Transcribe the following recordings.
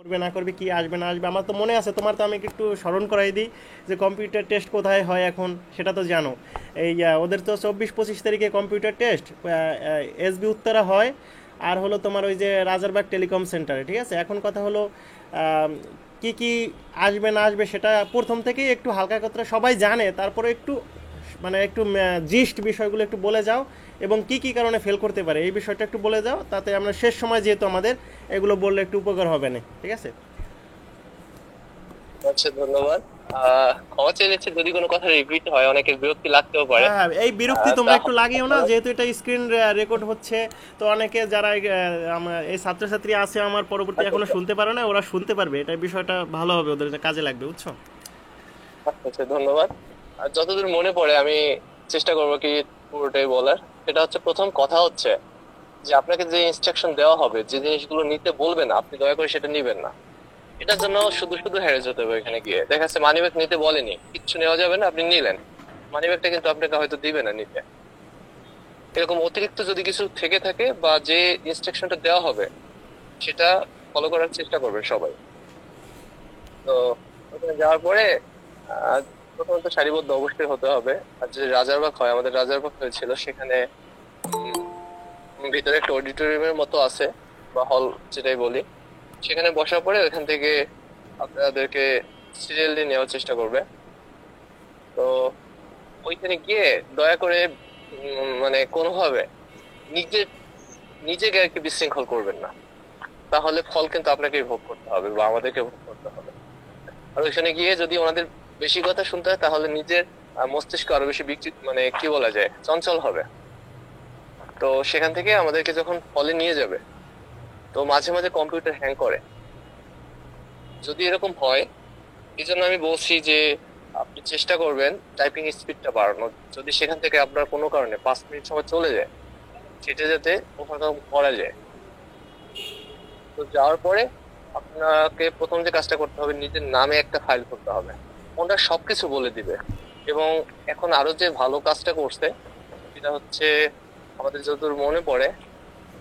করবে না করবে, কি আসবে না আসবে। আমার তো মনে আছে, তোমার তো আমি একটু স্মরণ করাই দিই যে কম্পিউটার টেস্ট কোথায় হয় এখন, সেটা তো জানো। এই ওদের তো 24-25 তারিখে কম্পিউটার টেস্ট এসবি উত্তরা হয়। আর হলো তোমার ওই যে রাজারবাগ টেলিকম সেন্টারে, ঠিক আছে। এখন কথা হলো কি কি আসবে না আসবে সেটা প্রথম থেকেই একটু হালকা কথা সবাই জানে, তারপরে একটু মানে একটু জিস্ট বিষয়গুলো একটু বলে যাও, এবং কি কি কারণে ফেল করতে পারে এই বিষয়টা একটু বলে যাও, তাতে আমরা শেষ সময় যেহেতু আমাদের এগুলো বললে একটু উপকার হবে না, ঠিক আছে। আচ্ছা, ধন্যবাদ। ক্ষমা চেয়ে নিচ্ছি যদি কোনো কথা রিপিট হয়, অনেকের বিরক্তি লাগতেও পারে। হ্যাঁ হ্যাঁ, এই বিরক্তি তোমরা একটু লাগিও না, তাহলে যেহেতু এটা স্ক্রিন রেকর্ড হচ্ছে। তো অনেকে যারা আমার এই ছাত্রছাত্রী আছে আমার পরবর্তী আচ্ছা এখনো আচ্ছা শুনতে পারে না, ওরা শুনতে পারবে, এটা বিষয়টা ভালো হবে, ওদের কাজে লাগবে, বুঝছো। আচ্ছা আচ্ছা, ধন্যবাদ। আর যতদূর মনে পড়ে আমি চেষ্টা করবো কি পুরোটাই বলার। সেটা হচ্ছে, প্রথম কথা হচ্ছে যে আপনাকে যে ইনস্ট্রাকশন দেওয়া হবে, যে জিনিসগুলো নিতে বলবেন না, আপনি দয়া করে সেটা নিবেন না। এটার জন্য শুধু শুধু হ্যারেস হতে হবে। এখানে গিয়ে দেখা যাচ্ছে মানিব্যাগ নিতে বলেনি, কিচ্ছু নেওয়া যাবে না, আপনি নিলেন, মানিব্যাগটা কিন্তু আপনাকে হয়তো দিবে না নিতে। এরকম অতিরিক্ত যদি কিছু থেকে থাকে বা যে ইনস্ট্রাকশনটা দেওয়া হবে সেটা ফলো করার চেষ্টা করবেন সবাই। তো ওখানে যাওয়ার পরে আহ প্রথমত সারিবদ্ধ অবশ্যই হতে হবে। আর যে রাজারবাগ হয়, আমাদের রাজারবাগ হয়েছিল সেখানে ভিতরে একটা অডিটোরিয়ামের মতো আছে, বা হল যেটাই বলি। সেখানে বসার পরে ওখান থেকে আপনাদেরকে সিরিয়াল দিয়ে নেওয়ার চেষ্টা করবে। তো ওইখানে গিয়ে দয়া করে মানে কোনোভাবে নিজে নিজেকে আর কি বিশৃঙ্খল করবেন না। তাহলে ফল কিন্তু আপনাকেই ভোগ করতে হবে বা আমাদেরকে ভোগ করতে হবে। আর ওইখানে গিয়ে যদি ওনাদের বেশি কথা শুনতে হয়, তাহলে নিজের মস্তিষ্ক আরো বেশি মানে কি বলা যায়, চঞ্চল হবে। তো সেখান থেকে আমাদেরকে যখন হলে নিয়ে যাবে, তো মাঝে মাঝে কম্পিউটার হ্যাং করে। যদি এরকম হয়, এই জন্য আমি বলছি যে আপনি চেষ্টা করবেন টাইপিং স্পিডটা বাড়ানোর। যদি সেখান থেকে আপনার কোনো কারণে 5 মিনিট সময় চলে যায়, সেটা যাতে ওভারকাম করা যায়। তো যাওয়ার পরে আপনাকে প্রথম যে কাজটা করতে হবে, নিজের নামে একটা ফাইল করতে হবে। ওনারা সবকিছু বলে দিবে। এবং এখন আরো যে ভালো কাজটা করছে সেটা হচ্ছে, আমাদের যতদূর মনে পড়ে,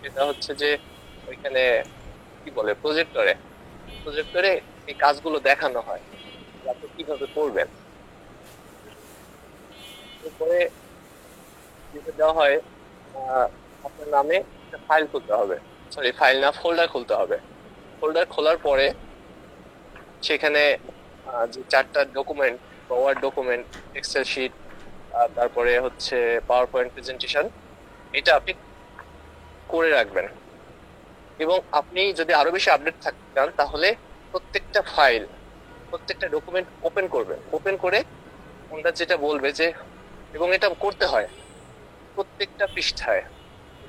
সেটা হচ্ছে যে ওইখানে কি বলে, প্রজেক্টরে প্রজেক্টরে এই কাজগুলো দেখানো হয় যে আপনি কিভাবে করবেন। এরপরে যেটা দেওয়া হয়, আহ, আপনার নামে একটা ফাইল খুলতে হবে। সরি, ফাইল না, ফোল্ডার খুলতে হবে। ফোল্ডার খোলার পরে সেখানে যে 4টা document, word document, excel sheet, তারপরে হচ্ছে পাওয়ার পয়েন্ট প্রেজেন্টেশন, এটা আপনি করে রাখবেন। এবং আপনি যদি আরো বেশি আপডেট থাকতে চান, তাহলে প্রত্যেকটা ফাইল, প্রত্যেকটা ডকুমেন্ট ওপেন করবেন। ওপেন করে ওনারা যেটা বলবে যে, এবং এটা করতে হয় প্রত্যেকটা পৃষ্ঠায়।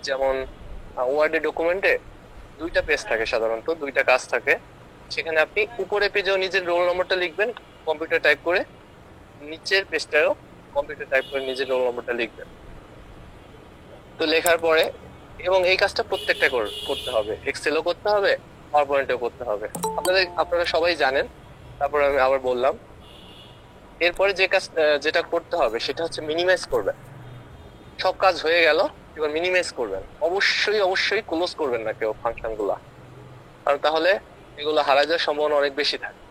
যেমন ওয়ার্ডে ডকুমেন্টে 2টা পেজ থাকে, সাধারণত 2টা কাজ থাকে। সেখানে আপনি উপরে পেজেও নিজের রোল নম্বরটা লিখবেন কম্পিউটার টাইপ করে, নিচের পেজটাও কম্পিউটার টাইপ করে নিজের রোল নম্বরটা লিখবেন। তো লেখার পরে, এবং এই কাজটা প্রত্যেকটা করতে হবে, এক্সেলও করতে হবে, পাওয়ার পয়েন্টেও করতে হবে। আপনারা সবাই জানেন, তারপরে আমি আবার বললাম। এরপরে যে কাজ যেটা করতে হবে সেটা হচ্ছে মিনিমাইজ করবেন। সব কাজ হয়ে গেল, এবার মিনিমাইজ করবেন। অবশ্যই অবশ্যই ক্লোজ করবেন না কেউ ফাংশন গুলা, কারণ তাহলে এগুলো হারায় যাওয়ার সম্ভাবনা অনেক বেশি থাকে।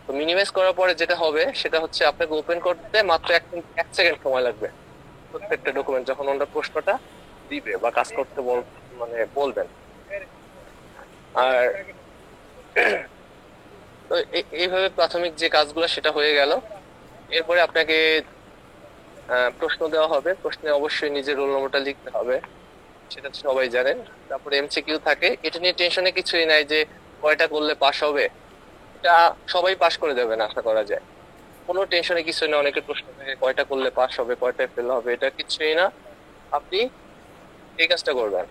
তো মিনিমাইজ করার পরে যেটা হবে সেটা হচ্ছে, আপনাকে ওপেন করতে মাত্র 1 সেকেন্ড সময় লাগবে। প্রত্যেকটা ডকুমেন্ট যখন ওনার প্রশ্নটা দিবে বা কাজ করতে মানে বলবেন। আর তো এইভাবে প্রাথমিক যে কাজগুলো সেটা হয়ে গেল। এরপরে আপনাকে প্রশ্ন দেওয়া হবে। প্রশ্নে অবশ্যই নিজের রোল নম্বরটা লিখতে হবে, সেটা তো সবাই জানেন। তারপরে এমসিকিউ থাকে, এটা নিয়ে টেনশনে কিছুই নাই যে কয়টা করলে পাস হবে। এটা সবাই পাস করে যাবেন আশা করা যায়। কোনো টেনশনে কিছু না। অনেকের প্রশ্ন থাকে কয়টা করলে পাস হবে, কয়টায় ফেল হবে, এটা কিছুই না। আপনি এই কাজটা করবেন।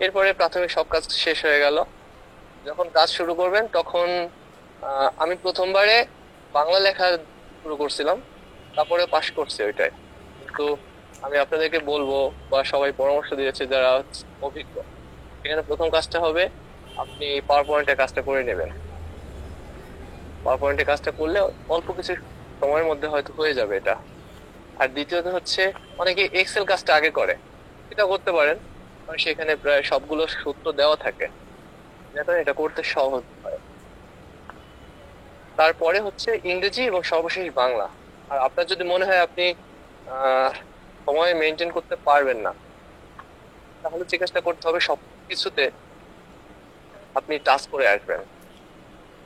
এরপরে প্রাথমিক সব কাজ শেষ হয়ে গেল। যখন কাজ শুরু করবেন তখন আমি প্রথমবারে বাংলা লেখা শুরু করছিলাম, তারপরে পাশ করছি ওইটাই। কিন্তু আমি আপনাদেরকে বলবো, বা সবাই পরামর্শ দিয়েছে যারা অভিজ্ঞ, এখানে প্রথম কাজটা হবে, আপনি পাওয়ার পয়েন্টে কাজটা করে নেবেন। পাওয়ার পয়েন্টে কাজটা করলে অল্প কিছু সময়ের মধ্যে হয়তো হয়ে যাবে এটা। আর দ্বিতীয়ত হচ্ছে, অনেকে এক্সেল কাজটা আগে করে, এটা করতে পারেন, কারণ সেখানে প্রায় সবগুলো সূত্র দেওয়া থাকে। যাতে এটা করতে সহজ হয়। তারপরে হচ্ছে ইংরেজি এবং সর্বশেষ বাংলা। আর আপনার যদি মনে হয় আপনি আহ সময় মেনটেন করতে পারবেন না, তাহলে যে কাজটা করতে হবে সবকিছুতে আপনি টাচ করে আসবেন,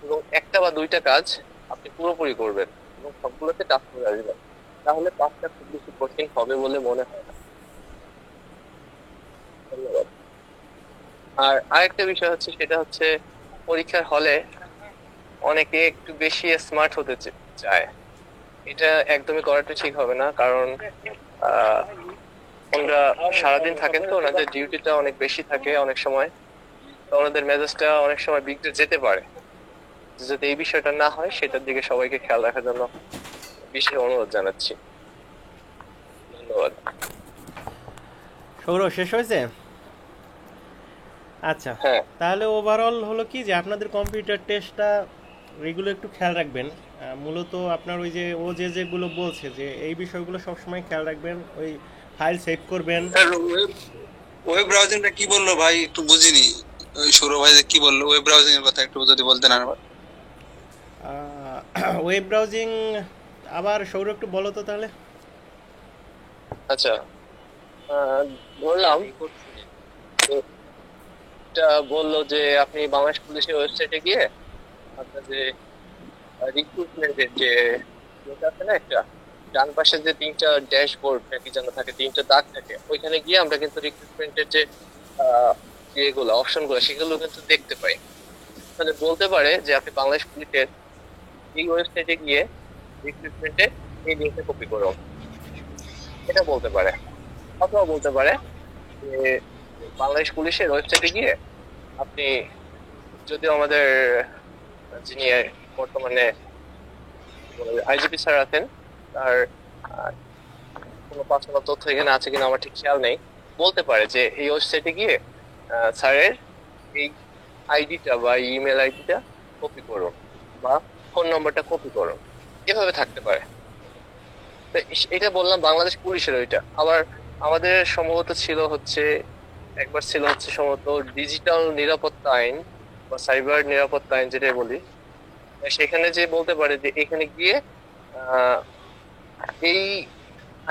এবং একটা বা দুইটা কাজ আপনি পুরোপুরি করবেন এবং সবগুলোতে টাচ করে আসবেন। তাহলে কাজটা খুব বেশি কঠিন হবে বলে মনে হয় না। ধন্যবাদ। আর আরেকটা বিষয় হচ্ছে, সেটা হচ্ছে পরীক্ষার হলে অনেকে একটু বেশি স্মার্ট হতে চায়। এটা একদমই করাটা ঠিক হবে না, কারণ আহ ওনারা সারাদিন থাকেন, তো ওনাদের ডিউটিটা অনেক বেশি থাকে অনেক সময়, তো ওনাদের মেজাজটা অনেক সময় বিগড়ে যেতে পারে। যাতে এই বিষয়টা না হয় সেটার দিকে সবাইকে খেয়াল রাখার জন্য বিশেষ অনুরোধ জানাচ্ছি। ধন্যবাদ। সৌরভ শেষ হয়েছে? আচ্ছা, হ্যাঁ, তাহলে ওভারঅল হলো কি যে আপনাদের কম্পিউটার টেস্টটা এগুলো একটু খেয়াল রাখবেন। মূলত আপনার ওই যে ও যে যেগুলো বলছে যে এই বিষয়গুলো সবসময় খেয়াল রাখবেন, ওই ফাইল সেভ করবেন। স্যার ওয়েব ওয়েব ব্রাউজিংটা কি বললো ভাই, একটু বুঝিনি। ওই সৌরভ ভাই যে কি বললো ওয়েব ব্রাউজিং এর কথা একটু যদি বলতেন আরেকবার। ওয়েব ব্রাউজিং আবার সৌরভ একটু বলো তো তাহলে। আচ্ছা। আহ, ধরলাম এটা বললো যে আপনি বাংলাদেশ পুলিশের ওয়েবসাইটে গিয়ে আপনার যে রিক্রুটমেন্টের যে ইয়েটা আছে না, একটা ডান পাশে যে তিনটা ড্যাশবোর্ড নাকি যেন থাকে, তিনটা দাগ থাকে, ওইখানে গিয়ে আমরা কিন্তু রিক্রুটমেন্টের যে আহ, ইয়েগুলো অপশন গুলো সেগুলো কিন্তু দেখতে পাই। তাহলে বলতে পারে যে আপনি বাংলাদেশ পুলিশের এই ওয়েবসাইটে গিয়ে রিক্রুটমেন্টে এই লিঙ্কটা কপি করুন, এটা বলতে পারে। অথবা বলতে পারে যে বাংলাদেশ পুলিশের ওয়েবসাইটে গিয়ে আপনি, যদিও আমাদের যিনি বর্তমানে আইজিপি স্যার আছেন, তার আহ, কোনো পার্সোনাল তথ্য এখানে আছে কিনা আমার ঠিক খেয়াল নেই, বলতে পারে যে এই ওয়েবসাইটে গিয়ে স্যারের এই আইডিটা বা ইমেল আইডিটা কপি করুন বা ফোন নম্বরটা কপি করুন, এভাবে থাকতে পারে। তো এটা বললাম বাংলাদেশ পুলিশের ওইটা। আবার আমাদের সম্ভবত ছিল হচ্ছে, একবার ছিল হচ্ছে সম্ভবত ডিজিটাল নিরাপত্তা আইন বা সাইবার নিরাপত্তা আইন যেটাই বলি, সেখানে যে বলতে পারে যে এখানে গিয়ে আহ এই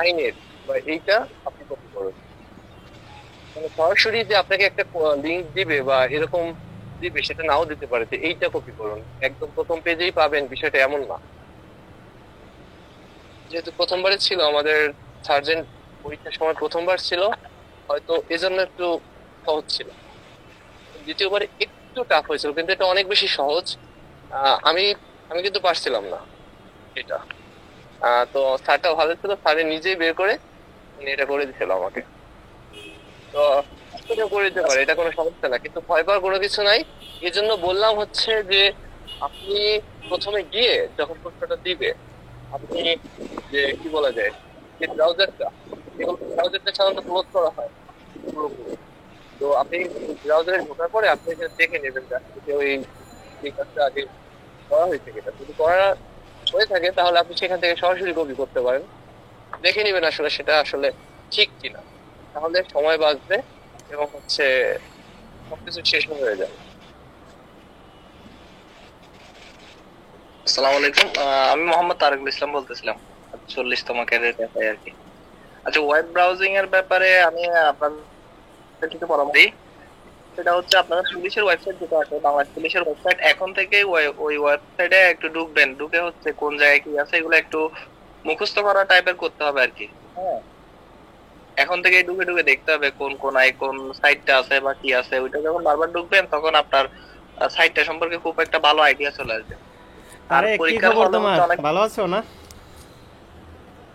আইনের বা এইটা আপনি কপি করুন। মানে সরাসরি যে আপনাকে একটা লিঙ্ক দিবে বা এরকম দিবে সেটা নাও দিতে পারে যে এইটা কপি করুন, একদম প্রথম পেজেই পাবেন, বিষয়টা এমন না। যেহেতু প্রথমবারে ছিল আমাদের সার্জেন্ট পরীক্ষার সময়, প্রথমবার ছিল হয়তো এজন্য একটু সহজ ছিল, দ্বিতীয়বারে একটু টাফ হয়েছিল, কিন্তু এটা অনেক বেশি সহজ। আমি আমি কিন্তু পারছিলাম না এটা। তো স্যারটা ভালো ছিল, স্যারে নিজেই বের করে উনি এটা করে দিছিল আমাকে। তো এটা করে দিতে পারে, এটা কোনো সমস্যা না, কিন্তু ভয় পাওয়ার কোনো কিছু নাই। এই জন্য বললাম হচ্ছে যে আপনি প্রথমে গিয়ে যখন প্রশ্নটা দিবে, আপনি যে কি বলা যায়, যে ব্রাউজারটা, ব্রাউজারটা সাধারণত ক্লোজ করা হয় পুরোপুরি। তো আপনি ব্রাউজারে ঢোকার পরে আপনি এখানে দেখে নেবেন যে আসলে ওই এই কাজটা আগে করা হয়েছে কিনা। যদি করা হয়ে থাকে তাহলে আপনি সেখান থেকে সরাসরি কপি করতে পারেন, দেখে নেবেন আসলে সেটা আসলে ঠিক কিনা। তাহলে সময় বাঁচবে এবং হচ্ছে সবকিছু শেষ হয়ে যাবে। আসসালামু আলাইকুম। আমি মোহাম্মদ তারেকুল ইসলাম বলতেছিলাম, 40তম ক্যাডেট এসআই আর কি। আচ্ছা, ওয়েব ব্রাউজিং এর ব্যাপারে আমি আপনাদের কিছু পরামর্শ দিই। সেটা হচ্ছে আপনারা পুলিশের ওয়েবসাইট যেটা আছে, বাংলাদেশ পুলিশের ওয়েবসাইট, এখন থেকে ওই ওয়েবসাইটে একটু ঢুকবেন, ঢুকে হচ্ছে কোন জায়গায় কি আছে এগুলো একটু মুখস্থ করা টাইপের করতে হবে আর কি। হ্যাঁ, এখন থেকে ঢুকে ঢুকে দেখতে হবে কোন কোন কোন সাইটটা আছে বা কি আছে। ওইটা যখন বারবার ঢুকবেন তখন আপনার সাইটটা সম্পর্কে খুব একটা ভালো আইডিয়া চলে আসবে। আর আরে কি পরীক্ষার খবর হলে তোমার, হচ্ছে অনেক। ভালো আছো না?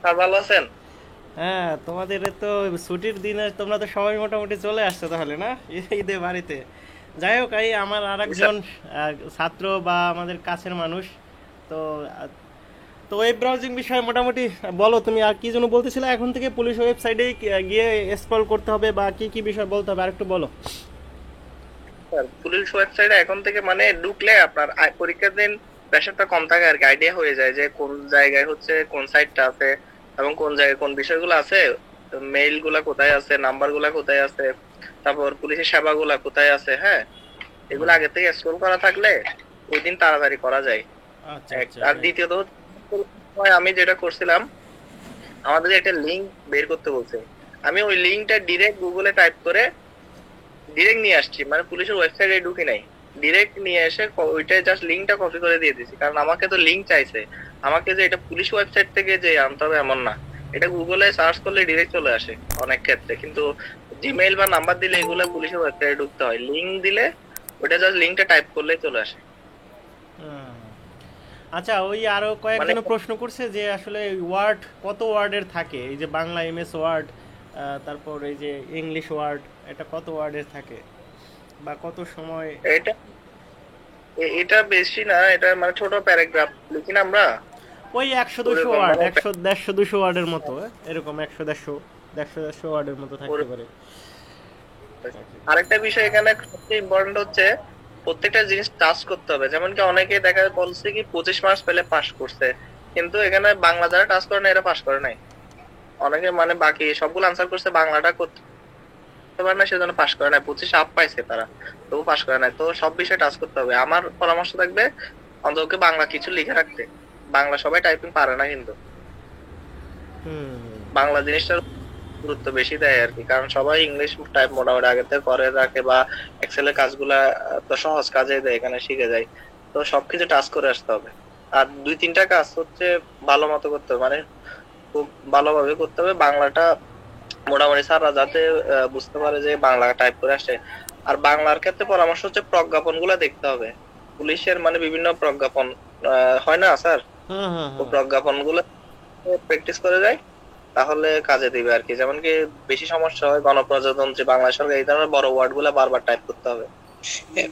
স্যার ভালো আছেন? হ্যাঁ, তোমাদের তো ছুটির দিনে তোমরা তো সবাই মোটামুটি চলে আসছো তাহলে না ঈদে বাড়িতে। যাই হোক, এই আমার আর একজন ছাত্র বা আমাদের কাছের মানুষ। তো তো ওয়েব ব্রাউজিং বিষয়ে মোটামুটি বলো তুমি, আর কি যেন বলতেছিলে, এখন থেকে পুলিশ ওয়েবসাইটে গিয়ে স্ক্রল করতে হবে বা কি কি বিষয় বলতে হবে আর একটু বলো। স্যার পুলিশ ওয়েবসাইটে এখন থেকে মানে ঢুকলে আপনার পরীক্ষার দিন প্রেশারটা কম থাকে আর কি, আইডিয়া হয়ে যায় যে কোন জায়গায় হচ্ছে কোন সাইটটা আছে এবং কোন জায়গায় কোন বিষয়গুলো আছে, মেইল গুলা কোথায় আছে, নাম্বার গুলা কোথায় আছে, তারপর পুলিশের সেবা গুলা কোথায় আছে। হ্যাঁ, এগুলো আগে থেকে স্ক্রল করা থাকলে ওই দিন তাড়াতাড়ি করা যায়। আচ্ছা আচ্ছা। আর দ্বিতীয়ত সময় আমি যেটা করছিলাম, আমাদের একটা লিংক বের করতে বলছে, আমি ওই লিংকটা ডিরেক্ট গুগলে টাইপ করে ডিরেক্ট নিয়ে আসছি, মানে পুলিশের ওয়েবসাইটে ঢুকি নাই, ডিরেক্ট নিয়ে এসে ওইটা জাস্ট লিংকটা কপি করে দিয়ে দিছি। কারণ আমাকে তো লিংক চাইছে, আমাকে যে এটা পুলিশ ওয়েবসাইট থেকে যে আনতে হবে এমন না, এটা গুগলে সার্চ করলে ডিরেক্ট চলে আসে অনেক ক্ষেত্রে। কিন্তু জিমেইল বা নাম্বার দিলে এগুলো পুলিশের ওয়েবসাইটে ঢুকতে হয়, লিংক দিলে ওটা জাস্ট লিংকটা টাইপ করলেই চলে আসে। হুম। আচ্ছা, ওই আরো কয়েকজন মানে- প্রশ্ন করছে যে আসলে ওয়ার্ড কত ওয়ার্ডের থাকে, এই যে বাংলা এমএস ওয়ার্ড, তারপর এই যে ইংলিশ ওয়ার্ড, এটা কত ওয়ার্ডের থাকে বা কত সময়? এটা এটা বেশি না, এটা মানে ছোট প্যারাগ্রাফ লিখি না আমরা। ওই 100-200 ওয়ার্ড, 100-150 ওয়ার্ডের মতো, এরকম 100-150 ওয়ার্ডের মতো থাকতে পারে। আরেকটা বিষয় এখানে সবচেয়ে ইম্পর্টেন্ট হচ্ছে প্রত্যেকটা জিনিস টাচ করতে হবে। যেমন কি অনেকে দেখা বলছে কি 25 মার্কস পেলে পাস করছে, কিন্তু এখানে বাংলা যারা টাচ করে না এরা পাস করে নাই। অনেকে মানে বাকি সবগুলো আনসার করছে, বাংলাটা করতে পারে না, সেজন্য পাস করে নাই। 25 আপ পাইছে তারা, তবু পাস করে নাই। তো সব বিষয় টাচ করতে হবে। আমার পরামর্শ থাকবে অন্তত বাংলা কিছু লিখে রাখতে। বাংলা সবাই টাইপিং পারে না, কিন্তু হুম। বাংলা জিনিসটার গুরুত্ব বেশি দেয় আর কি। কারণ সবাই ইংলিশ টাইপ মোটামুটি আগে থেকে করে রাখে, বা এক্সেলের কাজগুলা তো সহজ কাজে দেয়, এখানে শিখে যায়। তো সবকিছু টাচ করে আসতে হবে। আর 2-3টা কাজ হচ্ছে ভালো মতো করতে হবে, মানে খুব ভালোভাবে করতে হবে। বাংলাটা মোটামুটি স্যাররা যাতে বুঝতে পারে যে বাংলা টাইপ করে আসে। আর বাংলার ক্ষেত্রে পরামর্শ হচ্ছে প্রজ্ঞাপন গুলা দেখতে হবে। পুলিশের মানে বিভিন্ন প্রজ্ঞাপন হয় না স্যার, হুম হুম তো হুম। প্রজ্ঞাপন গুলো প্র্যাকটিস করে যায়, তাহলে কাজে দিবে আর কি। যেমন কি বেশি সমস্যা হয় গণপ্রজাতন্ত্রী বাংলা সরকার, এই ধরনের বড় ওয়ার্ড গুলা বারবার টাইপ করতে হবে।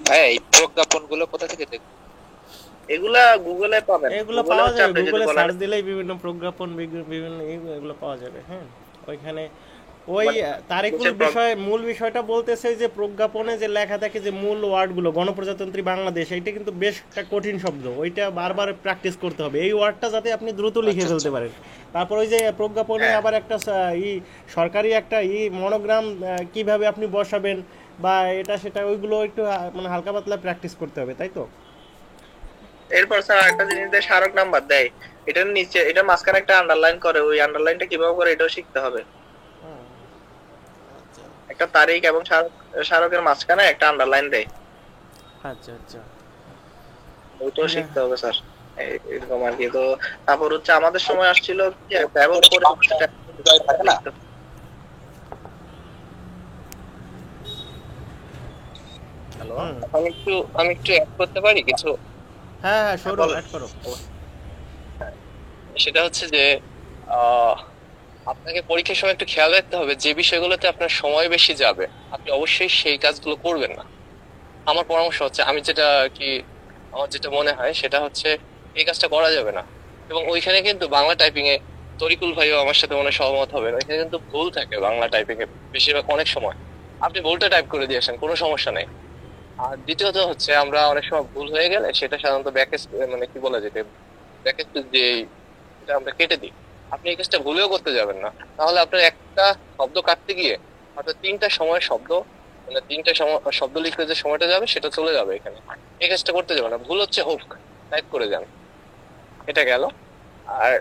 ভাই এই প্রজ্ঞাপন গুলো কোথা থেকে দেখবো? এগুলা গুগলে পাবেন। এগুলো গুগলে পাওয়া হচ্ছে যাবে, আপনি যদি গুগলে বলেন সার্চ দিলেই বিভিন্ন প্রজ্ঞাপন, বিভিন্ন এগুলো পাওয়া যাবে। হ্যাঁ, ওইখানে ওই মানে তারিকুল হচ্ছে মূল বিষয়টা বলতেছে যে প্রজ্ঞাপনে যে লেখা থাকে যে মূল ওয়ার্ডগুলো, গণপ্রজাতন্ত্রী বাংলাদেশ, এইটা কিন্তু বেশ একটা কঠিন শব্দ, ওইটা বারবার প্র্যাকটিস করতে হবে এই ওয়ার্ডটা যাতে আপনি দ্রুত লিখে আচ্ছা, ফেলতে আচ্ছা। পারেন। তারপর ওই যে প্রজ্ঞাপনে হ্যাঁ। আবার একটা সরকারি একটা মনোগ্রাম কিভাবে আপনি বসাবেন বা এটা সেটা, ওইগুলো একটু মানে হালকা পাতলা প্র্যাকটিস করতে হবে, তাই তো? এরপর স্যার আরেকটা জিনিস দেয়, স্মারক নাম্বার দেয়। এটার নিচে এটার মাঝখানে একটা আন্ডারলাইন করে, ওই আন্ডারলাইনটা কিভাবে করে এটাও শিখতে হবে। হুম, আচ্ছা একটা তারিখ এবং স্মারকের মাঝখানে একটা আন্ডারলাইন দেয়, আচ্ছা আচ্ছা। ওইটাও হ্যাঁ। শিখতে হবে স্যার। এরকম আর কি। তো তারপর হচ্ছে আমাদের সময় আসছিল কি ব্যবহার করে থাকে না? হ্যালো, হুম। আমি একটু অ্যাড করতে পারি কিছু? হ্যাঁ হ্যাঁ, সৌরভ বলেন। অ্যাড করো। সেটা হচ্ছে যে আহ, আপনাকে পরীক্ষার সময় একটু খেয়াল রাখতে হবে যে বিষয়গুলোতে আপনার সময় বেশি যাবে আপনি অবশ্যই সেই কাজগুলো করবেন না। আমার পরামর্শ হচ্ছে, আমি যেটা আর কি, আমার যেটা মনে হয় সেটা হচ্ছে এই কাজটা করা যাবে না। এবং ওইখানে কিন্তু বাংলা টাইপিং এ তরিকুল ভাইও আমার সাথে মনে হয় সহমত হবেন, ওইখানে কিন্তু ভুল থাকে বাংলা টাইপিং এ বেশিরভাগ অনেক সময়। আপনি ভুলটা টাইপ করে দিয়ে আসেন, কোনো সমস্যা নেই। আর দ্বিতীয়ত হচ্ছে আমরা অনেক সময় ভুল হয়ে গেলে সেটা সাধারণত মানে কি বলা যেতে, ব্যাক যে এটা আমরা কেটে দিই। আপনি এই কাজটা ভুলেও করতে যাবেন না, তাহলে আপনার একটা শব্দ কাটতে গিয়ে অর্থাৎ 3টা সময়ের শব্দ, মানে 3টা শব্দ লিখতে যে সময়টা যাবে সেটা চলে যাবে এখানে। এই কাজটা করতে যাবে না, ভুল হচ্ছে হোক, টাইপ করে যান। এটা গেল। আর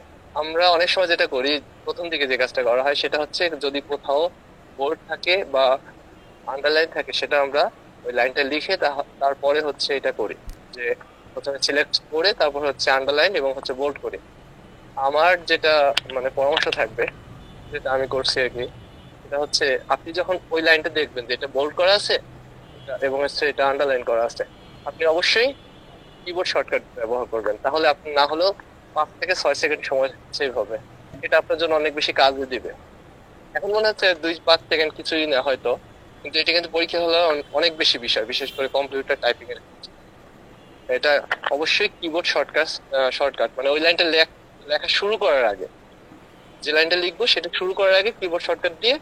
আমরা অনেক সময় যেটা করি, প্রথম দিকে যে কাজটা করা হয় সেটা হচ্ছে যদি কোথাও বোর্ড থাকে বা আন্ডারলাইন থাকে সেটা আমরা ওই লাইনটা লিখে তারপরে হচ্ছে এটা করি যে প্রথমে সিলেক্ট করে তারপর হচ্ছে আন্ডারলাইন এবং হচ্ছে বোল্ড করি। আমার যেটা মানে পরামর্শ থাকবে, যেটা আমি করছি আর কি, সেটা হচ্ছে আপনি যখন ওই লাইনটা দেখবেন যে এটা বোল্ড করা আছে এবং হচ্ছে এটা আন্ডারলাইন করা আছে, আপনি অবশ্যই কিবোর্ড শর্টকাট ব্যবহার করবেন। তাহলে আপনি না হলেও 5 থেকে 6 সেকেন্ড সময় সেভ হবে। এটা আপনার জন্য অনেক বেশি কাজে দিবে। এখন মনে হচ্ছে 2-5 সেকেন্ড কিছুই না হয়তো, কিন্তু এটা কিন্তু পরীক্ষা হলে অনেক বেশি বিষয়, বিশেষ করে কম্পিউটার টাইপিং এর ক্ষেত্রে। এটা অবশ্যই কিবোর্ড শর্টকাট মানে ওই লাইনটা লেখা শুরু করার আগে, যে লাইনটা লিখবো সেটা শুরু করার আগে কিবোর্ড শর্টকাট দিয়ে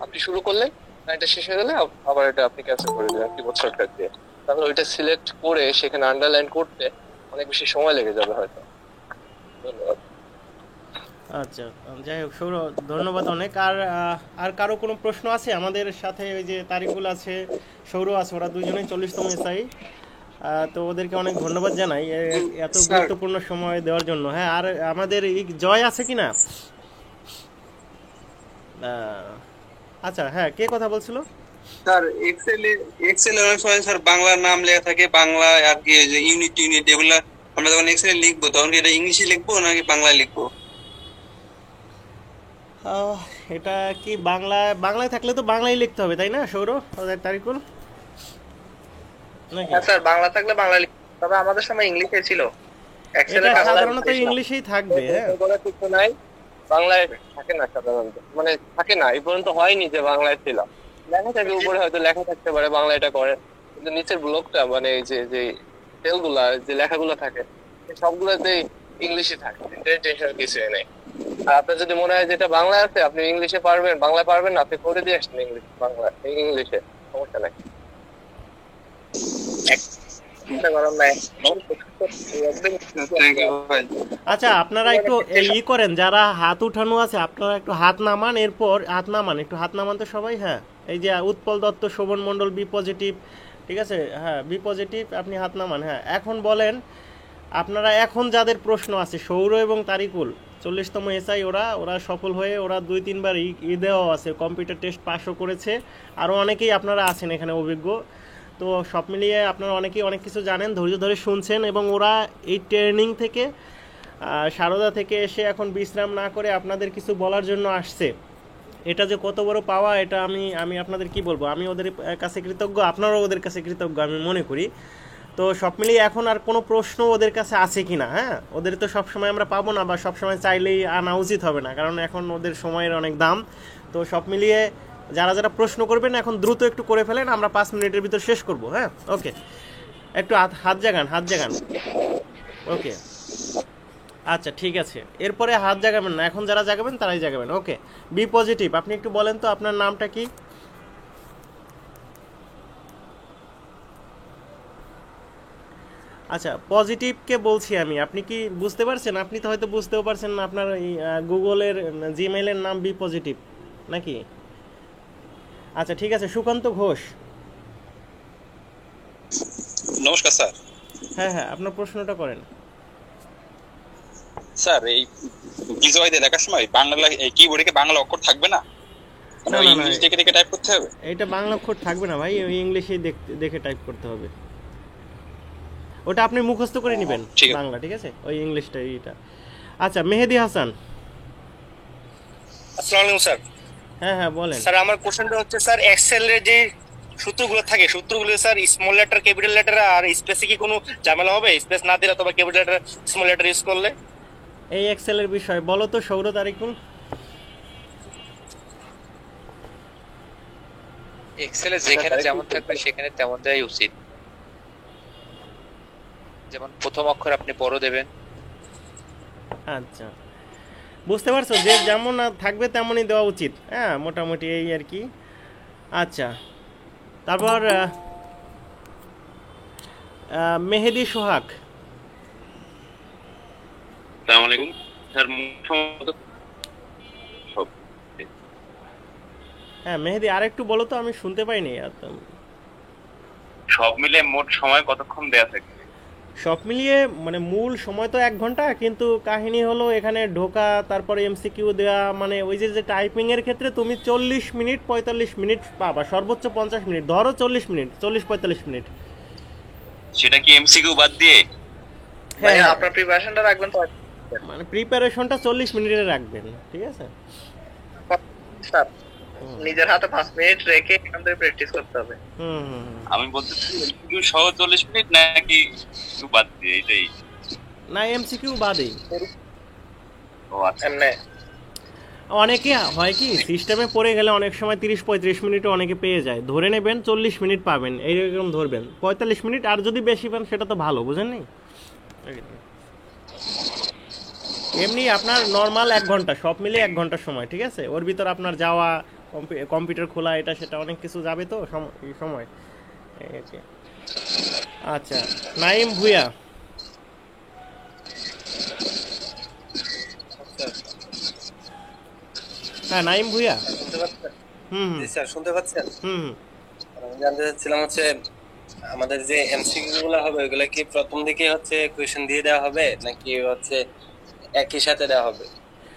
আপনি শুরু করলেন, লাইনটা শেষ হয়ে গেলে আবার এটা আপনি ক্যান্সেল করে দিলেন কিবোর্ড শর্টকাট দিয়ে। তাহলে ওইটা সিলেক্ট করে সেখানে আন্ডারলাইন করতে অনেক বেশি সময় লেগে যাবে হয়তো। ধন্যবাদ। আচ্ছা, যাই হোক সৌর, ধন্যবাদ অনেক। আর কারো কোনো প্রশ্ন আছে? আমাদের সাথে ওই যে তারিকুল আছে, সৌর আছে, ওরা দুজনেই 40তম এসআই। তো ওদেরকে অনেক ধন্যবাদ জানাই এত স্যার গুরুত্বপূর্ণ সময় দেওয়ার জন্য। হ্যাঁ, আর আমাদের জয় আছে কি না? আচ্ছা, হ্যাঁ, কে কথা বলছিল? স্যার এক্সেলে অনেক সময় স্যার বাংলার নাম লেখা থাকে, বাংলা আর কি যে ইউনিট ইউনিট এগুলা আমরা যখন এক্সেলে লিখবো তখন কি এটা ইংলিশে লিখবো নাকি বাংলায় লিখবো? আহ, এটা কি বাংলায় থাকলে তো বাংলায় লিখতে হবে, তাই না সৌর, তারিকুল, নাকি? হ্যাঁ স্যার, বাংলা থাকলে বাংলা তবে আমাদের সময় ইংলিশে ছিল, এটা এক্সেলে বাংলা সাধারণত ছিল না। ইংলিশেই থাকবে। হ্যাঁ, কোনো কিছু নাই, বাংলায় থাকে না সাধারণত, মানে থাকে না, এই পর্যন্ত হয়নি যে বাংলায় ছিল। লেখা থাকে উপরে, হয়তো লেখা থাকতে পারে বাংলা এটা করে, কিন্তু নিচের ব্লকটা মানে এই যে যে সেলগুলা, যে লেখাগুলো থাকে সবগুলোতেই ইংলিশে থাকে, টেনশন কিছুই নেই। আর আপনার যদি মনে হয় যেটা বাংলায় আছে আপনি ইংলিশে পারবেন, বাংলায় পারবেন না, আপনি করে দিয়ে আসছেন ইংলিশ বাংলা ইংলিশে, সমস্যা নাই। চিন্তা করার নাই। থ্যাংক ইউ ভাই। আচ্ছা, আপনারা একটু করেন, যারা হাত উঠানো আছে আপনারা একটু হাত নামান, এরপর হাত নামান, একটু হাত নামান তো সবাই। হ্যাঁ, এই যে উৎপল দত্ত, শোভন মণ্ডল, বি পজিটিভ, ঠিক আছে, হ্যাঁ বি পজিটিভ, আপনি হাত নামান। হ্যাঁ, এখন বলেন আপনারা, এখন যাদের প্রশ্ন আছে, সৌর এবং তারিকুল 40তম এসআই, ওরা ওরা সফল হয়ে ওরা 2-3 বার দেওয়া আছে, কম্পিউটার টেস্ট পাসও করেছে। আরও অনেকেই আপনারা আছেন এখানে অভিজ্ঞ। তো সব মিলিয়ে আপনারা অনেকেই অনেক কিছু জানেন, ধৈর্য ধরে শুনছেন, এবং ওরা এই ট্রেনিং থেকে সারদা থেকে এসে এখন বিশ্রাম না করে আপনাদের কিছু বলার জন্য আসছে। এটা যে কত বড় পাওয়া, এটা আমি আপনাদের কি বলবো, আমি ওদের কাছে কৃতজ্ঞ, আপনারাও ওদের কাছে কৃতজ্ঞ আমি মনে করি। তো সব মিলিয়ে এখন আর কোনো প্রশ্ন ওদের কাছে আছে কি না, হ্যাঁ, ওদের তো সব সময় আমরা পাবো না, বা সব সময় চাইলেই আনা উচিত হবে না, কারণ এখন ওদের সময়ের অনেক দাম। তো সব মিলিয়ে যারা যারা প্রশ্ন করবেন এখন দ্রুত একটু করে ফেলেন, আমরা 5 মিনিটের ভিতর শেষ করব। হ্যাঁ, ওকে, একটু হাত জাগান। ওকে, আচ্ছা ঠিক আছে, এরপরে হাত জাগাবেন না, এখন যারা জাগাবেন তারাই জাগাবেন। ওকে, বি পজিটিভ, আপনি একটু বলেন তো আপনার নামটা কি? আচ্ছা, পজিটিভকে বলছি আমি, আপনি কি বুঝতে পারছেন? আপনি তো হয়তো বুঝতেও পারছেন না, আপনার এই গুগলের জিমেইলের নাম বি পজিটিভ নাকি? আচ্ছা ঠিক আছে, সুকান্ত ঘোষ। নমস্কার স্যার। হ্যাঁ, আপনার প্রশ্নটা করেন। স্যার, এই বিজয়তে লেখার সময় বাংলা কিবোর্ডে কি বাংলা অক্ষর থাকবে না? মানে না, ইংলিশ দেখে দেখে টাইপ করতে হবে? এইটা বাংলা অক্ষর থাকবে না ভাই, ওই ইংলিশেই দেখে টাইপ করতে হবে। ওটা আপনি মুখস্থ করে নেবেন ঠিক আছে। বাংলা, ঠিক আছে, ওই ইংলিশটা এইটা। আচ্ছা, মেহেদি হাসান। আসসালামু আলাইকুম স্যার। হ্যাঁ বলেন। স্যার আমার কোশ্চেনটা হচ্ছে স্যার, এক্সেল এর যে সূত্রগুলো থাকে, সূত্রগুলো sir small letter, capital letter আর স্পেসে কি কোনো ঝামেলা হবে? স্পেস না দিলে অথবা capital letter, small letter use করলে? এই এক্সেলের বিষয় বলো তো সৌর, তারিকুল। এক্সেলে যেখানে যেমন থাকবে সেখানে তেমন দেওয়াই উচিত। যেমন প্রথম অক্ষর আপনি বড় দেবেন। আচ্ছা, বুঝতে পারছো, যে যেমন থাকবে তেমনই দেওয়া উচিত। হ্যাঁ, মোটামুটি এই আর কি। আচ্ছা, তারপর মেহেদি সোহাগ। আসসালামু আলাইকুম স্যার। হ্যাঁ মেহেদি, আর একটু বলো তো, আমি শুনতে পাইনি। সব মিলে মোট সময় কতক্ষণ দেয়া থাকে? সব মিলিয়ে মানে মূল সময় তো 1 ঘন্টা, কিন্তু কাহিনী হলো এখানে ঢোকা, তারপরে এমসিকিউ দেওয়া, মানে ওই যে টাইপিং এর ক্ষেত্রে তুমি 40 মিনিট 45 মিনিট পাবা, সর্বোচ্চ 50 মিনিট, ধরো 40 মিনিট, 40-45 মিনিট। সেটা কি এমসিকিউ বাদ দিয়ে? মানে হ্যাঁ, আপনার প্রিপারেশনটা রাখবেন তো মানে প্রিপারেশনটা 40 মিনিটের রাখবেন, ঠিক আছে। স্যার, নিজের হাতে 5 মিনিট রেখে এখান থেকে প্র্যাকটিস করতে হবে। আমি বলতে চাই এমসিকিউ সহ 40 মিনিট নাকি একটু বাদ দিয়ে, এটাই। না, এমসিকিউ বাদেই। ও আচ্ছা। এমনি অনেকে হয় কি, সিস্টেমে পড়ে গেলে অনেক সময় 30-35 মিনিটও অনেকে পেয়ে যায়, ধরে নেবেন 40 মিনিট পাবেন, এইরকম ধরবেন 45 মিনিট, আর যদি বেশি পান সেটা তো ভালো, বুঝেন নি? এমনি আপনার নর্মাল 1 ঘন্টা, সব মিলে 1 ঘন্টার সময়, ঠিক আছে। ওর ভিতর আপনার যাওয়া, কম্পিউটার খোলা, এটা সেটা অনেক কিছু যাবে তো এই সময়। আচ্ছা, নাইম ভুয়া। হ্যাঁ নাইম ভুইয়া। শুনতে পাচ্ছেন? হুম হুম জি স্যার, শুনতে পাচ্ছেন? হুম। আমি জানতে চাচ্ছিলাম হচ্ছে আমাদের যে এমসিকিউ গুলো হবে ওগুলা কি প্রথম দিকে হচ্ছে কোয়েশ্চেন দিয়ে দেওয়া হবে নাকি হচ্ছে একই সাথে দেওয়া হবে,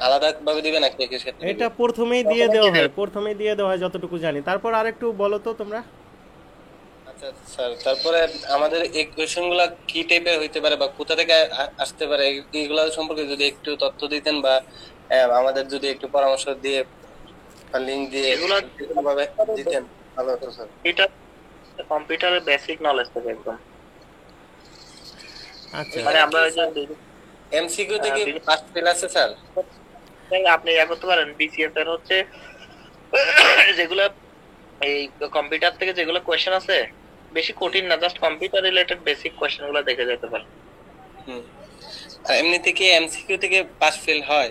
আলাদা ভাবে দিবে নাকি একই সাথে দিবে? এটা প্রথমেই দিয়ে দেওয়া হয়, প্রথমেই দিয়ে দেওয়া হয় যতটুকু জানি। তারপর আরেকটু বলো তো তোমরা। আচ্ছা স্যার, তারপরে আমাদের এই কোয়েশ্চেন গুলা কি টাইপের হইতে পারে বা কোথা থেকে আসতে পারে এইগুলা সম্পর্কে যদি একটু তথ্য দিতেন বা আমাদের যদি একটু পরামর্শ দিয়ে বা লিংক দিয়ে এগুলা ভাবে দিতেন ভালো হতো স্যার। এটা কম্পিউটারের বেসিক নলেজ থেকে একদম, আচ্ছা মানে আমরা ওই যে এমসিকিউ থেকে ফার্স্ট ফেল আছে স্যার? আপনি ইয়া করতে পারেন, বিসিএস এর হচ্ছে যেগুলা এই কম্পিউটার থেকে যেগুলো কোয়েশ্চেন আছে বেশি কঠিন না, just computer related basic question গুলো দেখে যেতে পারেন। আর এমনি থেকে এমসিকিউ থেকে পাস ফেল হয়?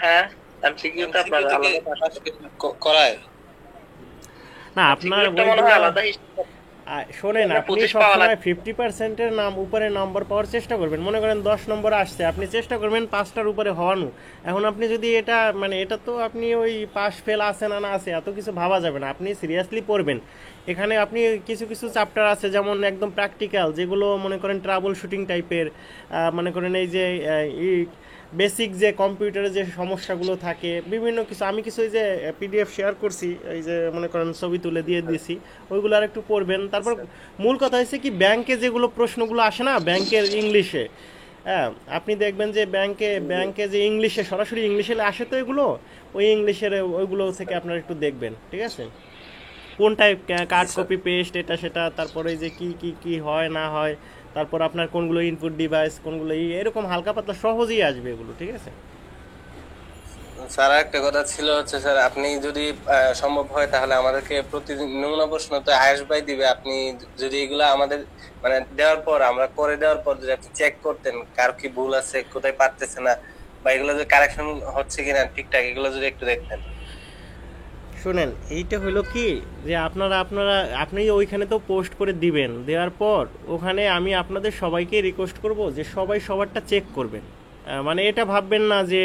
হ্যাঁ, এমসিকিউ তে আপনার আলাদা পাস করায় না, আপনার মনে হয় আলাদা শোনেন, আপনি সবসময় 50%-এর উপরে নম্বর পাওয়ার চেষ্টা করবেন। মনে করেন 10 নম্বর আসছে, আপনি চেষ্টা করবেন 5টার উপরে হওয়ানো। এখন আপনি যদি এটা মানে এটা তো আপনি ওই পাস ফেল আছে না না আছে এত কিছু ভাবা যাবে না, আপনি সিরিয়াসলি পড়বেন। এখানে আপনি কিছু কিছু চ্যাপ্টার আছে যেমন একদম প্র্যাকটিক্যাল, যেগুলো মনে করেন ট্রাবল শুটিং টাইপের, মনে করেন এই যে বেসিক যে কম্পিউটারে যে সমস্যাগুলো থাকে বিভিন্ন কিছু, আমি কিছু এই যে পিডিএফ শেয়ার করছি, এই যে মনে করেন ছবি তুলে দিয়ে দিয়েছি, ওইগুলো আর একটু পড়বেন। তারপর মূল কথা হচ্ছে কি, ব্যাংকে যেগুলো প্রশ্নগুলো আসে না ব্যাংকের ইংলিশে, হ্যাঁ আপনি দেখবেন যে ব্যাংকে যে ইংলিশে সরাসরি ইংলিশে আসে, তো এগুলো ওই ইংলিশের ওইগুলো থেকে আপনারা একটু দেখবেন, ঠিক আছে? কোনটায় কার্ড কপি পেস্ট এটা সেটা, তারপরে যে কি কি কি হয় না হয়, তারপর আপনার কোনগুলো ইনপুট ডিভাইস, কোনগুলো এরকম হালকা পাতলা সহজেই আসবে এগুলো, ঠিক আছে? স্যার একটা কথা ছিল হচ্ছে স্যার, আপনি যদি সম্ভব হয় তাহলে আমাদেরকে প্রতিদিন নমুনা প্রশ্ন তো আয়েশ ভাই দিবে, আপনি যদি এগুলো আমাদের মানে দেওয়ার পর আমরা করে দেওয়ার পর যদি আপনি চেক করতেন কার কি ভুল আছে, কোথায় পারতেছে না, বা এগুলো যদি কারেকশন হচ্ছে কিনা ঠিকঠাক, এগুলো যদি একটু দেখতেন। শুনেন, এইটা হলো কি যে আপনি ওইখানে তো পোস্ট করে দিবেন, দেওয়ার পর ওখানে আমি আপনাদের সবাইকে রিকোয়েস্ট করব যে সবাই সবারটা চেক করবেন। মানে এটা ভাববেন না যে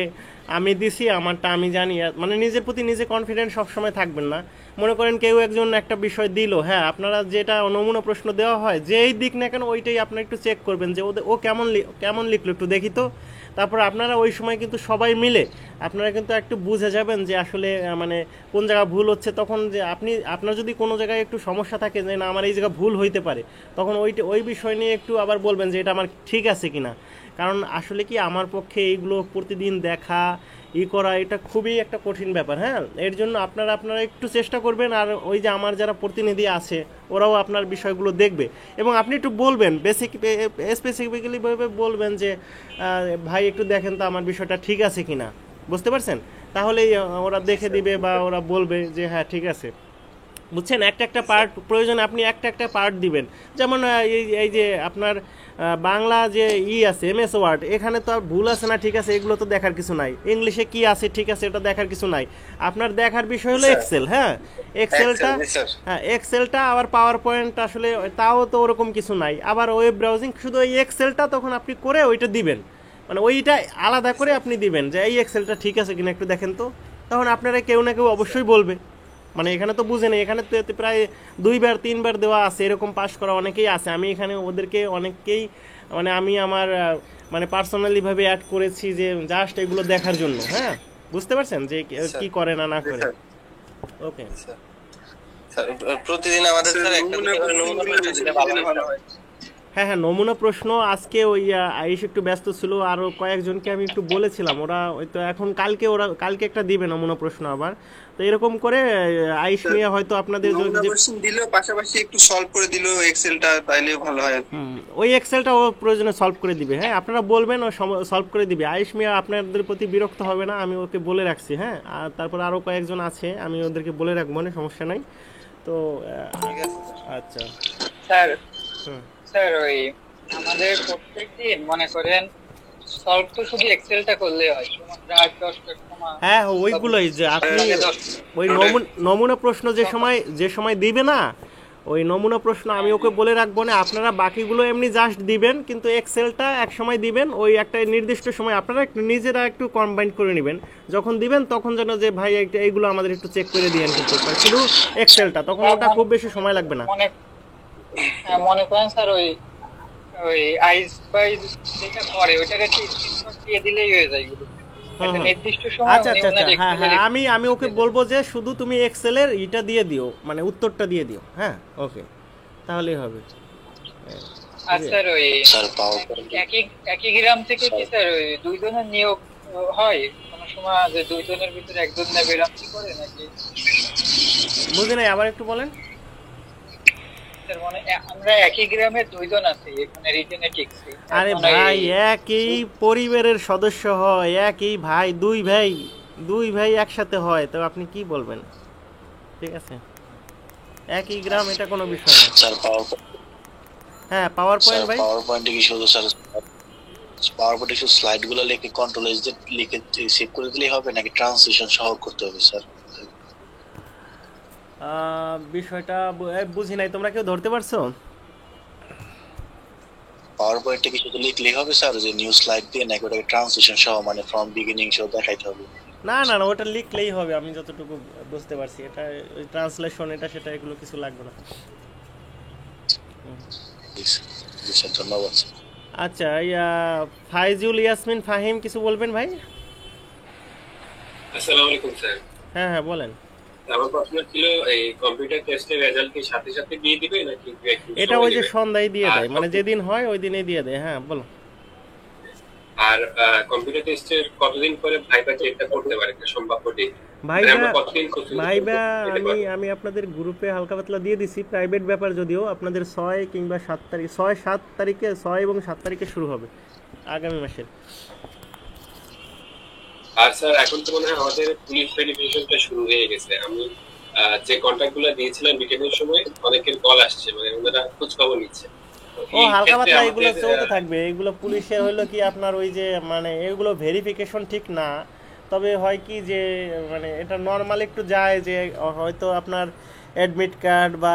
আমি দিছি আমারটা আমি জানি, মানে নিজের প্রতি নিজে কনফিডেন্ট সবসময় থাকবেন না। মনে করেন কেউ একজন একটা বিষয় দিল, হ্যাঁ আপনারা যেটা নমুনা প্রশ্ন দেওয়া হয় যেই দিক না কেন ওইটাই আপনারা একটু চেক করবেন যে ও কেমন লিখলো একটু দেখি তো। তারপর আপনারা ওই সময় কিন্তু সবাই মিলে আপনারা কিন্তু একটু বুঝে যাবেন যে আসলে মানে কোন জায়গা ভুল হচ্ছে। তখন যে আপনার যদি কোনো জায়গায় একটু সমস্যা থাকে যে না আমার এই জায়গা ভুল হইতে পারে, তখন ওই বিষয় নিয়ে একটু আবার বলবেন যে এটা আমার ঠিক আছে কিনা। কারণ আসলে কি আমার পক্ষে এইগুলো প্রতিদিন দেখা করা এটা খুবই একটা কঠিন ব্যাপার। হ্যাঁ, এর জন্য আপনারা একটু চেষ্টা করবেন। আর ওই যে আমার যারা প্রতিনিধি আছে ওরাও আপনার বিষয়গুলো দেখবে, এবং আপনি একটু বলবেন স্পেসিফিক্যালিভাবে বলবেন যে ভাই একটু দেখেন তো আমার বিষয়টা ঠিক আছে কিনা, বুঝতে পারছেন? তাহলেই ওরা দেখে দিবে বা ওরা বলবে যে হ্যাঁ ঠিক আছে, বুঝছেন? একটা পার্ট প্রয়োজন, আপনি একটা পার্ট দিবেন। যেমন এই যে আপনার বাংলা যে আছে MS ওয়ার্ড, এখানে তো ভুল আছে না ঠিক আছে এগুলো তো দেখার কিছু নাই। ইংলিশে কি আছে ঠিক আছে এটা দেখার কিছু নাই। আপনার দেখার বিষয় হলো এক্সেল। হ্যাঁ, এক্সেলটা আবার পাওয়ার পয়েন্ট আসলে তাও তো ওরকম কিছু নাই। আবার ওয়েব ব্রাউজিং, শুধু এই এক্সেলটা তখন আপনি করে ওইটা দিবেন, মানে ওইটা আলাদা করে আপনি দিবেন যে এই এক্সেলটা ঠিক আছে কিনা একটু দেখেন তো। তখন আপনারা কেউ না কেউ অবশ্যই বলবে। মানে এখানে তো বুঝে নেই, এখানে তো প্রায় 2বার 3বার দেওয়া আছে, এরকম পাস করা অনেকেই আছে। আমি এখানে ওদেরকে অনেককেই মানে আমি আমার মানে পার্সোনালিভাবে অ্যাড করেছি যে জাস্ট এগুলো দেখার জন্য। হ্যাঁ, বুঝতে পারছেন যে কি করে না করে। ওকে স্যার, প্রতিদিন আমাদের স্যার একটা নমুনা প্রশ্ন দিলে ভালো হয়। হ্যাঁ, নমুনা প্রশ্ন আজকে ওই আয়েশ একটু ব্যস্ত ছিল, আরও কয়েকজনকে আমি একটু বলেছিলাম, ওরা ওই তো এখন কালকে একটা দিবে নমুনা প্রশ্ন আবার। তো এরকম করে আয়েশ নিয়ে হয়তো আপনাদের দিলেও পাশাপাশি একটু সলভ করে দিলেও এক্সেলটা তাইলে ভালো হয়। ওই এক্সেলটা ও প্রয়োজনে সলভ করে দিবে। হ্যাঁ, আপনারা বলবেন ও সলভ করে দিবে। আয়েশ মিয়া আপনাদের প্রতি বিরক্ত হবে না, আমি ওকে বলে রাখছি। হ্যাঁ, আর তারপর আরও কয়েকজন আছে, আমি ওদেরকে বলে রাখবো, না সমস্যা নাই। তো আচ্ছা স্যার, ওই আমাদের প্রত্যেকদিন মনে করেন সলভ তো শুধু এক্সেলটা করলে হয়, হ্যাঁ ওইগুলোই যে আপনি ওই নমুনা প্রশ্ন যে সময় দিবে না ওই নমুনা প্রশ্ন আমি ওকে বলে রাখবো না, আপনারা বাকিগুলো এমনি জাস্ট দিবেন, কিন্তু এক্সেলটা এক সময় দিবেন, ওই একটা নির্দিষ্ট সময় আপনারা একটু নিজেরা একটু কম্বাইন করে নেবেন, যখন দিবেন তখন যেন যে ভাই এইগুলো আমাদের একটু চেক করে দিয়েন, কিন্তু শুধু এক্সেলটা, তখন ওটা খুব বেশি সময় লাগবে না। মনে করেন স্যার ওই ওই আইস বাইস যেটা করে ওইটাকে স্ক্রিনশট দিয়ে দিলেই হয়ে যায় এগুলো একটা নির্দিষ্ট সময়। আচ্ছা আচ্ছা আচ্ছা, হ্যাঁ হ্যাঁ, আমি ওকে বলবো যে শুধু তুমি এক্সেলের এটা দিয়ে দিও, মানে উত্তরটা দিয়ে দিও। হ্যাঁ ওকে, তাহলেই হবে। আর স্যার ওই একই গ্রাম থেকে কি স্যার ওই 2 জনের নিয়োগ হয় কোনো সময়, যে 2 জনের ভিতরে একজন নেবে এরকম কি করে নাকি? বুঝি নাই, আবার একটু বলেন। স্যার মানে আমরা একই গ্রামে 2 জন আছি এখানে রিজেনেটিক্স। আরে ভাই একই পরিবারের সদস্য হয়, একই ভাই, দুই ভাই একসাথে হয়, তো আপনি কি বলবেন? ঠিক আছে, একই গ্রাম, এটা কোনো বিষয় না স্যার। হ্যাঁ পাওয়ার পয়েন্ট ভাই, পাওয়ার পয়েন্টে কি শুধু স্যার পাওয়ার পয়েন্টে শুধু স্লাইডগুলো লিখে কন্ট্রোল এস দিয়ে লিখে সেভ করে দিলেই হবে নাকি ট্রান্সলেশন সহ করতে হবে স্যার? বিষয়টা বুঝি নাই, তোমরা কেউ ধরতে পারছো? পাওয়ার পয়েন্টে কি শুধু লিখলেই হবে স্যার, যে নিউ স্লাইড দিয়ে নাকি ওটাকে ট্রান্সলেশন সহ মানে ফ্রম বিগিনিং সহ দেখাইতে হবে? না না না, ওটা লিখলেই হবে, আমি যতটুকু বুঝতে পারছি। এটা ওই ট্রান্সলেশন এটা সেটা এগুলো কিছু লাগবে না। ধন্যবাদ। আচ্ছা, ফাইজুল ইয়াসমিন ফাহিম কিছু বলবেন ভাই? আসসালামু আলাইকুম স্যার। হ্যাঁ হ্যাঁ বলেন। আমার প্রশ্ন ছিল এই কম্পিউটার টেস্টের রেজাল্ট কি সাথে সাথে দিয়ে দিবে নাকি এটা ওই যে সন্ধ্যায় দিয়ে দেয়, মানে যেদিন হয় ওই দিনেই দিয়ে দেয়। হ্যাঁ বলো। আর কম্পিউটার টেস্টের কতদিন পরে ভাইবা চেকটা করতে পারে একটা সম্ভাব্য ডেট? ভাইবা আমি আপনাদের গ্রুপে হালকা পাতলা দিয়ে দিছি, প্রাইভেট ব্যাপার, যদিও আপনাদের 6 কিংবা 7 তারিখ, 6 তারিখে 6 এবং 7 তারিখে শুরু হবে আগামী মাসের। আর স্যার এখন তো মনে হয় আমাদের পুলিশ ভেরিফিকেশনটা শুরু হয়ে গেছে। আমি যে কন্টাক্টগুলো দিয়েছিলাম বিকেলের সময় অনেকের কল আসছে, মানে ওনারা খোঁজ খবর নিচ্ছে। ও হালকা পাতলা এগুলো চলতে থাকবে। এগুলো পুলিশের হলো কি আপনার ওই যে মানে এগুলো ভেরিফিকেশন ঠিক না, তবে হয় কি যে মানে এটা নর্মাল একটু যায়, যে হয়তো আপনার অ্যাডমিট কার্ড বা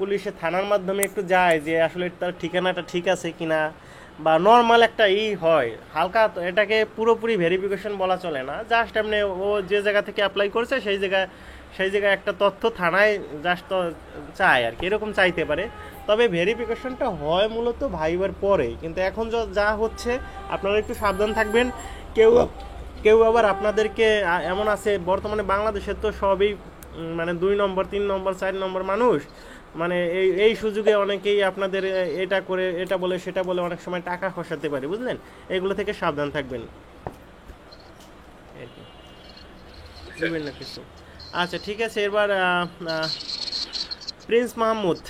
পুলিশের থানার মাধ্যমে একটু যায় যে আসলে তার ঠিকানাটা ঠিক আছে কিনা, বা নর্মাল একটা হয় হালকা। এটাকে পুরোপুরি ভেরিফিকেশন বলা চলে না, জাস্ট এমনি ও যে জায়গা থেকে অ্যাপ্লাই করছে সেই জায়গায় একটা তথ্য থানায় জাস্ট চায় আর কি, এরকম চাইতে পারে। তবে ভেরিফিকেশনটা হয় মূলত ভাইবার পরে, কিন্তু এখন যা হচ্ছে আপনারা একটু সাবধান থাকবেন। কেউ আবার আপনাদেরকে এমন আছে বর্তমানে বাংলাদেশে তো সবই মানে 2 নম্বর 3 নম্বর 4 নম্বর মানুষ, মানে এই সুযোগে অনেকেই আপনাদের এটা বলে সেটা বলে অনেক সময় টাকা খসাতে পারে, বুঝলেন? এগুলো থেকে সাবধান থাকবেন বিভিন্ন কিছু। আচ্ছা ঠিক আছে, এবার প্রিন্স মাহমুদ।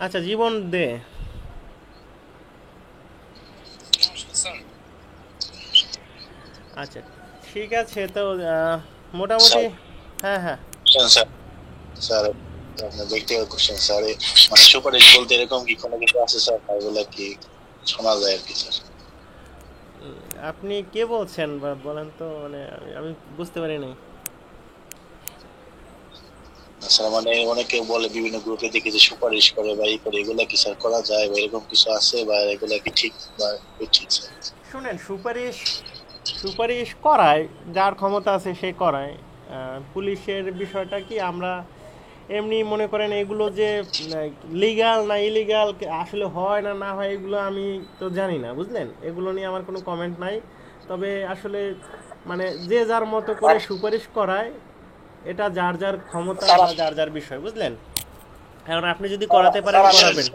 আচ্ছা জীবন দে। আচ্ছা ঠিক আছে, তো মোটামুটি হ্যাঁ হ্যাঁ স্যার আপনার ব্যক্তিগত কোশ্চেন স্যার, মানে সুপারিশ বলতে এরকম কি কোনো কিছু আছে স্যার? এগুলো কি শোনা যায় আর কি স্যার? আপনি কে বলছেন বলেন তো, মানে আমি বুঝতে পারি নাই স্যার। মানে অনেকে বলে বিভিন্ন গ্রুপে দেখি যে সুপারিশ করে বা এই করে, এগুলা কি স্যার করা যায় বা এরকম কিছু আছে বা এগুলা কি ঠিক বা ঠিক স্যার? শুনেন, সুপারিশ করায় যার ক্ষমতা আছে সে করায়। পুলিশের বিষয়টা কি, আমরা এমনি মনে করেন এগুলো যে লিগ্যাল না ইলিগাল আসলে হয় না না হয় এগুলো আমি তো জানি না, বুঝলেন? এগুলো নিয়ে আমার কোনো কমেন্ট নাই। তবে আসলে মানে যে যার মতো করে সুপারিশ করায়, এটা যার যার ক্ষমতা বা যার যার বিষয়, বুঝলেন? কারণ আপনি যদি করাতে পারেন করাবেন।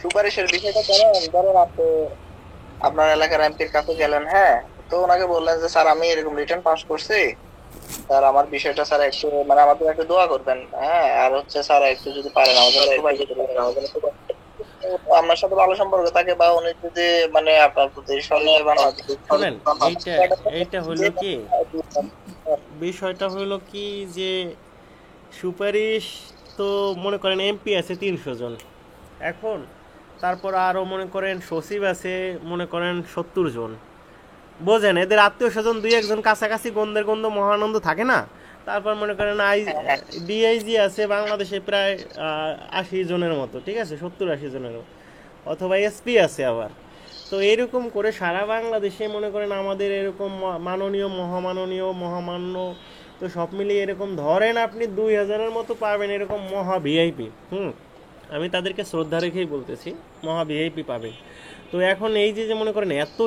সুপারিশের বিষয়টা ধরেন আপনি আপনার এলাকার এমপির কাছে গেলেন, হ্যাঁ, তো ওনাকে বললেন যে স্যার আমি এরকম রিটার্ন পাস করছি, স্যার আমার বিষয়টা স্যার একটু মানে আমাদের একটু দোয়া করবেন, হ্যাঁ, আর হচ্ছে স্যার একটু যদি পারেন আপনার সাথে ভালো সম্পর্ক থাকে বা উনি যদি মানে আপনার প্রতি এইটা হলো কি বিষয়টা হলো কি যে সুপারিশ তো মনে করেন এমপি আছে 300 জন, এখন তারপর আরও মনে করেন সচিব আছে মনে করেন 70 জন। বোঝেন, এদের আত্মীয় স্বজন 2-1 জন কাছাকাছি গন্ধের গন্ধ মহানন্দ থাকে না। তারপর মনে করেন ডিআইজি আছে বাংলাদেশে প্রায় 80 জনের মতো, ঠিক আছে, 70-80 জনের, অথবা এসপি আছে আবার। তো এইরকম করে সারা বাংলাদেশে মনে করেন আমাদের এরকম মাননীয় মহামান্য, তো সব মিলিয়ে এরকম ধরেন আপনি 2000-এর মতো পাবেন এরকম মহা ভিআইপি। আমি তাদেরকে শ্রদ্ধা রেখেই বলতেছি, মহা ভিআইপি পাবেন। তো এখন এই যে মনে করেন এত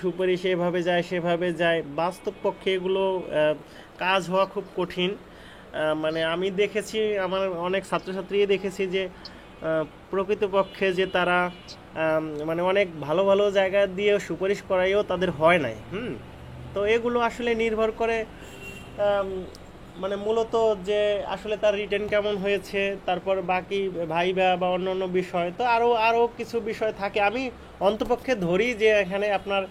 সুপারিশ এভাবে যায় সেভাবে যায়, বাস্তব পক্ষে এগুলো কাজ হওয়া খুব কঠিন। মানে আমি দেখেছি, আমার অনেক ছাত্রছাত্রী দেখেছি যে প্রকৃতপক্ষে যে তারা মানে অনেক ভালো ভালো জায়গা দিয়ে সুপারিশ করাইও তাদের হয় নাই। তো এগুলো আসলে নির্ভর করে মানে মূলত যে আসলে তার রিটেন কেমন হয়েছে, তারপর বাকি ভাইবা বা অন্যান্য বিষয়, তো আরও কিছু বিষয় থাকে। আমি অন্তপক্ষে ধরি যে এখানে আপনার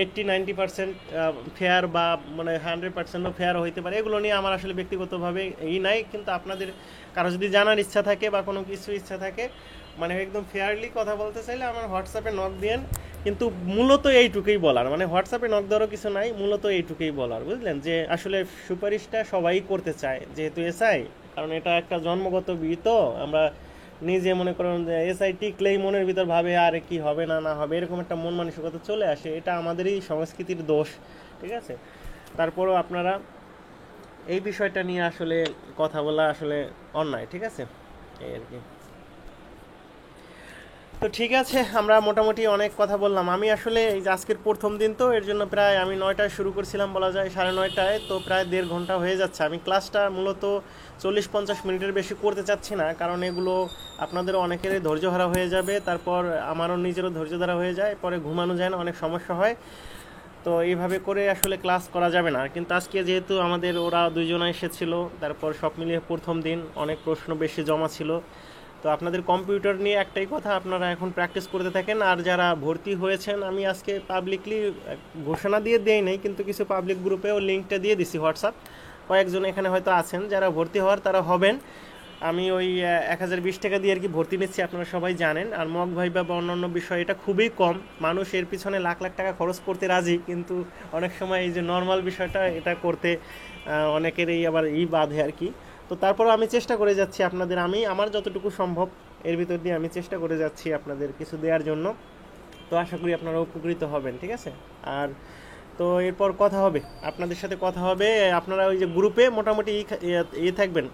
80-90% ফেয়ার বা মানে 100%ও ফেয়ার হইতে পারে। এগুলো নিয়ে আমার আসলে ব্যক্তিগতভাবে নাই, কিন্তু আপনাদের কারো যদি জানার ইচ্ছা থাকে বা কোনো কিছু ইচ্ছা থাকে, মানে একদম ফেয়ারলি কথা বলতে চাইলে আমার হোয়াটসঅ্যাপে নক দিয়েন। কিন্তু মূলত এইটুকুই বলার, মানে হোয়াটসঅ্যাপে নক দেওয়ারও কিছু নাই, মূলত এইটুকুই বলার, বুঝলেন, যে আসলে সুপারিশটা সবাই করতে চায় যেহেতু এসআই, কারণ এটা একটা জন্মগত বি। তো আমরা নিজে মনে করেন যে এসআই টিকলেই মনের ভিতর ভাবে আর কি হবে না হবে, এরকম একটা মন মানসিকতা চলে আসে। এটা আমাদেরই সংস্কৃতির দোষ, ঠিক আছে। তারপরও আপনারা এই বিষয়টা নিয়ে আসলে কথা বলা আসলে অন্যায়, ঠিক আছে, এই আর কি। তো ঠিক আছে, আমরা মোটামুটি অনেক কথা বললাম। আমি আসলে এই যে আজকের প্রথম দিন, তো এর জন্য প্রায় আমি 9টায় শুরু করছিলাম বলা যায়, 9:30টায়, তো প্রায় 1.5 ঘন্টা হয়ে যাচ্ছে। আমি ক্লাসটা মূলত 40-50 মিনিটের বেশি করতে চাচ্ছি না, কারণ এগুলো আপনাদেরও অনেকেরই ধৈর্য হারা হয়ে যাবে, তারপর আমারও নিজেরও ধৈর্য ধরা হয়ে যায়, পরে ঘুমানো যায় না, অনেক সমস্যা হয়। তো এইভাবে করে আসলে ক্লাস করা যাবে না। কিন্তু আজকে যেহেতু আমাদের ওরা 2 জন এসেছিলো, তারপর সব মিলিয়ে প্রথম দিন, অনেক প্রশ্ন বেশি জমা ছিল। তো আপনাদের কম্পিউটার নিয়ে একটাই কথা, আপনারা এখন প্র্যাকটিস করতে থাকেন। আর যারা ভর্তি হয়েছেন, আমি আজকে পাবলিকলি ঘোষণা দিয়ে দেই নাই, কিন্তু কিছু পাবলিক গ্রুপেও লিঙ্কটা দিয়ে দিছি হোয়াটসঅ্যাপ। কয়েকজন এখানে হয়তো আছেন যারা ভর্তি হওয়ার, তারা হবেন। আমি ওই 1020 টাকা দিয়ে আর কি ভর্তি নিচ্ছি, আপনারা সবাই জানেন। আর মক ভাইবা বা অন্যান্য বিষয় এটা খুবই কম, মানুষ এর পিছনে লাখ লাখ টাকা খরচ করতে রাজি, কিন্তু অনেক সময় এই যে নর্মাল বিষয়টা এটা করতে অনেকেরই আবার বাধে আর কি। তো তারপর আমি চেষ্টা করে যাচ্ছি আপনাদের, আমার যতটুকু সম্ভব এর ভিতর দিয়ে আমি চেষ্টা করে যাচ্ছি আপনাদের কিছু দেওয়ার জন্য। তো আশা করি আপনারা উপকৃত হবেন, ঠিক আছে। আর তো এরপর কথা হবে, আপনাদের সাথে কথা হবে। আপনারা ওই যে গ্রুপে মোটামুটি থাকবেন,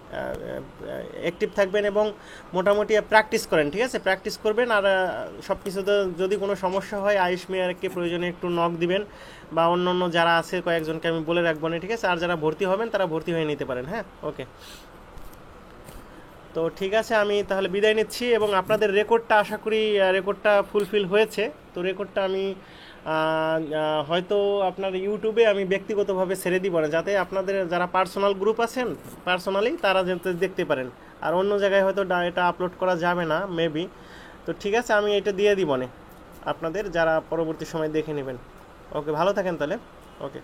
অ্যাক্টিভ থাকবেন এবং মোটামুটি প্র্যাকটিস করেন, ঠিক আছে, প্র্যাকটিস করবেন। আর সব কিছুতে যদি কোনো সমস্যা হয় আয়ুষ মেয়ারকে প্রয়োজনে একটু নক দিবেন, বা অন্য যারা আছে কয়েকজনকে আমি বলে রাখবো না, ঠিক আছে। আর যারা ভর্তি হবেন তারা ভর্তি হয়ে নিতে পারেন, হ্যাঁ, ওকে। তো ঠিক আছে, আমি তাহলে বিদায় নিচ্ছি। এবং আপনাদের রেকর্ডটা, আশা করি রেকর্ডটা ফুলফিল হয়েছে। তো রেকর্ডটা আমি হয়তো আপনার ইউটিউবে আমি ব্যক্তিগতভাবে ছেড়ে দিব না, যাতে আপনাদের যারা পার্সোনাল গ্রুপ আছেন পার্সোনালি তারা যাতে দেখতে পারেন। আর অন্য জায়গায় হয়তো এটা আপলোড করা যাবে না মেবি। তো ঠিক আছে, আমি এটা দিয়ে দিব না আপনাদের, যারা পরবর্তী সময় দেখে নেবেন। ওকে, ভালো থাকেন তাহলে, ওকে।